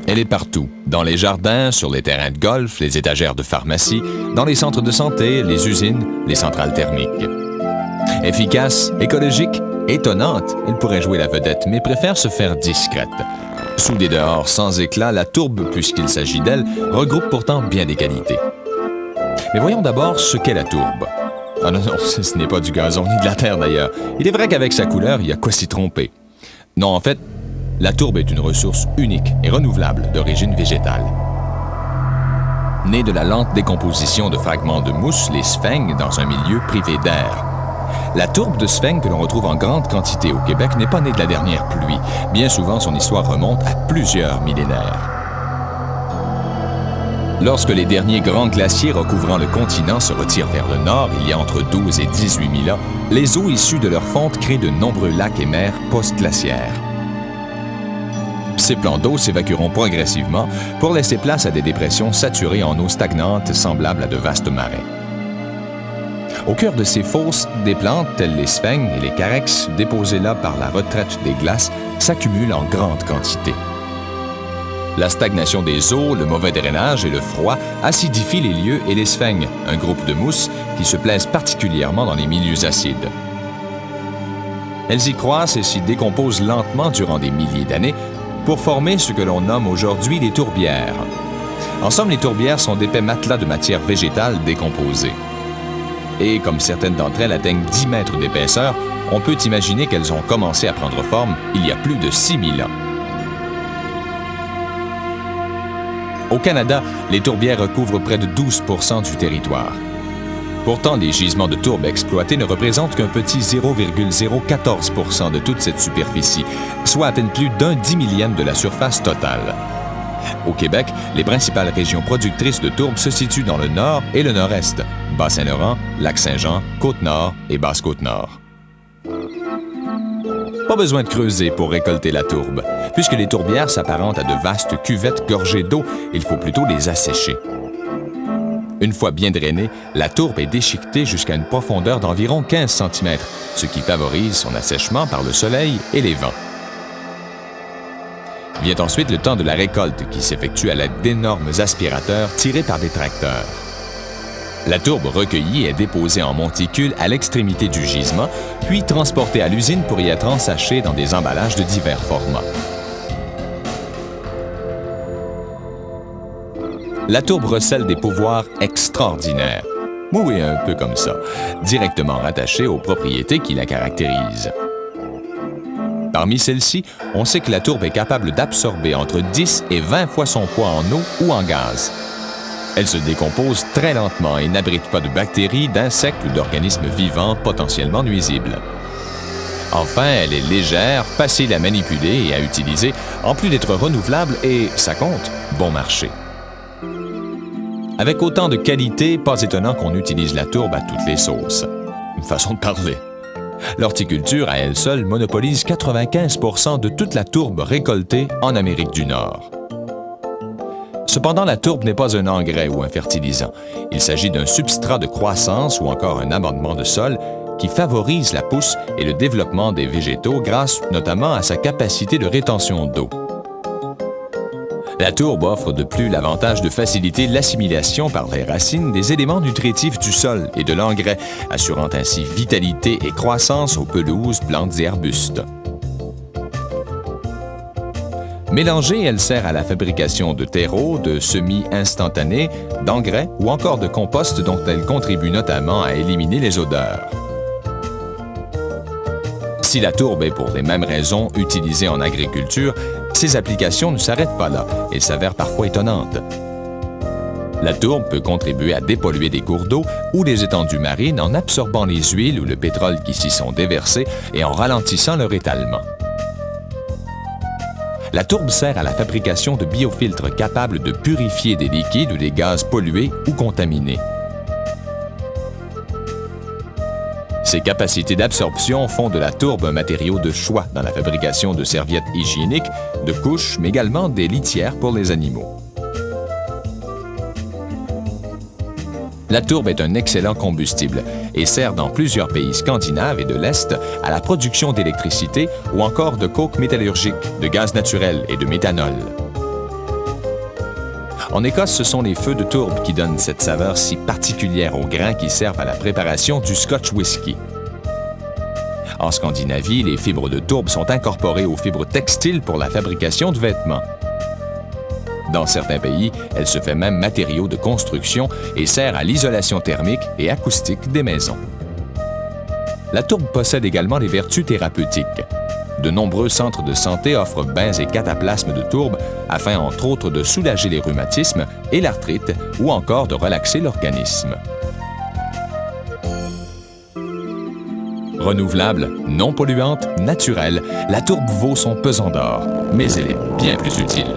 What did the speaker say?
Elle est partout, dans les jardins, sur les terrains de golf, les étagères de pharmacie, dans les centres de santé, les usines, les centrales thermiques. Efficace, écologique, étonnante, elle pourrait jouer la vedette, mais préfère se faire discrète. Sous des dehors sans éclat, la tourbe, puisqu'il s'agit d'elle, regroupe pourtant bien des qualités. Mais voyons d'abord ce qu'est la tourbe. Ah non, ce n'est pas du gazon ni de la terre d'ailleurs. Il est vrai qu'avec sa couleur, il y a quoi s'y tromper. Non, en fait, la tourbe est une ressource unique et renouvelable d'origine végétale. Née de la lente décomposition de fragments de mousse, les sphènes, dans un milieu privé d'air. La tourbe de sphènes que l'on retrouve en grande quantité au Québec n'est pas née de la dernière pluie. Bien souvent, son histoire remonte à plusieurs millénaires. Lorsque les derniers grands glaciers recouvrant le continent se retirent vers le nord, il y a entre 12 et 18 000 ans, les eaux issues de leur fonte créent de nombreux lacs et mers post-glaciaires. Ces plans d'eau s'évacueront progressivement pour laisser place à des dépressions saturées en eau stagnante semblables à de vastes marais. Au cœur de ces fosses, des plantes telles les sphènes et les carex, déposées là par la retraite des glaces, s'accumulent en grande quantité. La stagnation des eaux, le mauvais drainage et le froid acidifient les lieux et les sphènes, un groupe de mousses qui se plaisent particulièrement dans les milieux acides. Elles y croissent et s'y décomposent lentement durant des milliers d'années pour former ce que l'on nomme aujourd'hui les tourbières. En somme, les tourbières sont d'épais matelas de matière végétale décomposée. Et comme certaines d'entre elles atteignent 10 mètres d'épaisseur, on peut imaginer qu'elles ont commencé à prendre forme il y a plus de 6000 ans. Au Canada, les tourbières recouvrent près de 12% du territoire. Pourtant, les gisements de tourbe exploités ne représentent qu'un petit 0,014% de toute cette superficie, soit à peine plus d'un 10 millième de la surface totale. Au Québec, les principales régions productrices de tourbe se situent dans le nord et le nord-est, Bas-Saint-Laurent, Lac-Saint-Jean, Côte-Nord et Basse-Côte-Nord. Pas besoin de creuser pour récolter la tourbe. Puisque les tourbières s'apparentent à de vastes cuvettes gorgées d'eau, il faut plutôt les assécher. Une fois bien drainée, la tourbe est déchiquetée jusqu'à une profondeur d'environ 15 cm, ce qui favorise son assèchement par le soleil et les vents. Vient ensuite le temps de la récolte qui s'effectue à l'aide d'énormes aspirateurs tirés par des tracteurs. La tourbe recueillie est déposée en monticule à l'extrémité du gisement, puis transportée à l'usine pour y être ensachée dans des emballages de divers formats. La tourbe recèle des pouvoirs extraordinaires. Oui, un peu comme ça, directement rattachés aux propriétés qui la caractérisent. Parmi celles-ci, on sait que la tourbe est capable d'absorber entre 10 et 20 fois son poids en eau ou en gaz. Elle se décompose très lentement et n'abrite pas de bactéries, d'insectes ou d'organismes vivants potentiellement nuisibles. Enfin, elle est légère, facile à manipuler et à utiliser, en plus d'être renouvelable et, ça compte, bon marché. Avec autant de qualité, pas étonnant qu'on utilise la tourbe à toutes les sauces. Une façon de parler. L'horticulture, à elle seule, monopolise 95% de toute la tourbe récoltée en Amérique du Nord. Cependant, la tourbe n'est pas un engrais ou un fertilisant. Il s'agit d'un substrat de croissance ou encore un amendement de sol qui favorise la pousse et le développement des végétaux grâce notamment à sa capacité de rétention d'eau. La tourbe offre de plus l'avantage de faciliter l'assimilation par les racines des éléments nutritifs du sol et de l'engrais, assurant ainsi vitalité et croissance aux pelouses, plantes et arbustes. Mélangée, elle sert à la fabrication de terreaux, de semis instantanés, d'engrais ou encore de compost dont elle contribue notamment à éliminer les odeurs. Si la tourbe est pour les mêmes raisons utilisée en agriculture, ses applications ne s'arrêtent pas là et s'avèrent parfois étonnantes. La tourbe peut contribuer à dépolluer des cours d'eau ou des étendues marines en absorbant les huiles ou le pétrole qui s'y sont déversés et en ralentissant leur étalement. La tourbe sert à la fabrication de biofiltres capables de purifier des liquides ou des gaz pollués ou contaminés. Ces capacités d'absorption font de la tourbe un matériau de choix dans la fabrication de serviettes hygiéniques, de couches, mais également des litières pour les animaux. La tourbe est un excellent combustible et sert dans plusieurs pays scandinaves et de l'Est à la production d'électricité ou encore de coke métallurgique, de gaz naturel et de méthanol. En Écosse, ce sont les feux de tourbe qui donnent cette saveur si particulière aux grains qui servent à la préparation du Scotch whisky. En Scandinavie, les fibres de tourbe sont incorporées aux fibres textiles pour la fabrication de vêtements. Dans certains pays, elle se fait même matériau de construction et sert à l'isolation thermique et acoustique des maisons. La tourbe possède également des vertus thérapeutiques. De nombreux centres de santé offrent bains et cataplasmes de tourbe afin, entre autres, de soulager les rhumatismes et l'arthrite ou encore de relaxer l'organisme. Renouvelable, non polluante, naturelle, la tourbe vaut son pesant d'or, mais elle est bien plus utile.